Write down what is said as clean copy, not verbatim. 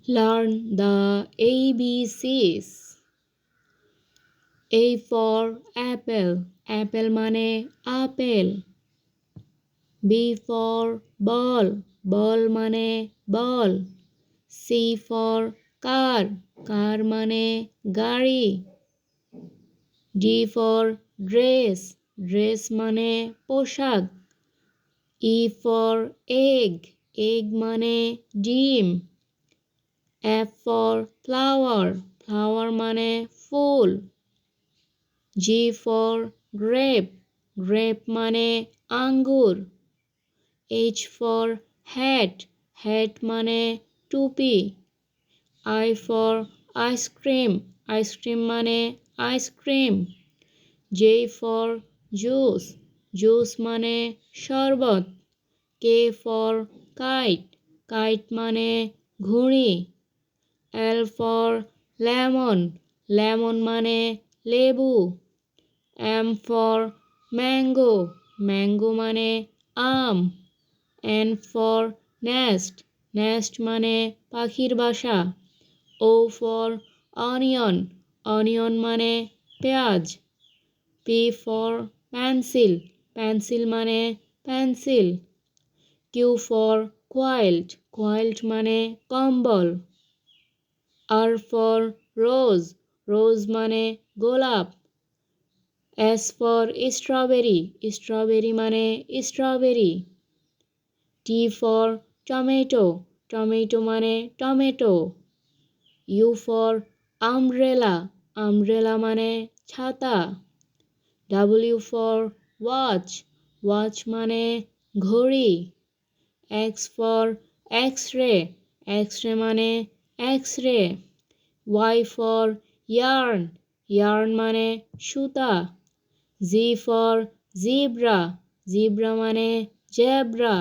Learn the ABCs. A for apple. Apple মানে apple. B for ball. Ball মানে বল। C for car. Car মানে গাড়ি। D for dress. Dress মানে পোশাক। E for egg. Egg মানে ডিম। F for flower. Flower মানে ফুল। G for grape. Grape মানে আঙ্গুর। H for hat. Hat মানে টুপি। I for ice cream. Ice cream মানে ice cream. J for juice. Juice মানে শরবত। K for kite. Kite মানে ঘুড়ি। L for lemon. Lemon মানে লেবু। M for mango. Mango মানে আম। N for nest. Nest মানে পাখির বাসা। O for onion. Onion মানে পেঁয়াজ। P for pencil. Pencil মানে pencil. Q for quilt. Quilt মানে কম্বল। R for rose. Rose মানে গোলাপ। S for strawberry. Strawberry মানে strawberry. T for tomato. Tomato মানে tomato. U for umbrella. Umbrella মানে ছাতা। W for watch. Watch মানে ঘড়ি। X for x-ray. X-ray মানে x-ray. Y for yarn. Yarn মানে সুতা। Z for zebra. Zebra মানে জেব্রা।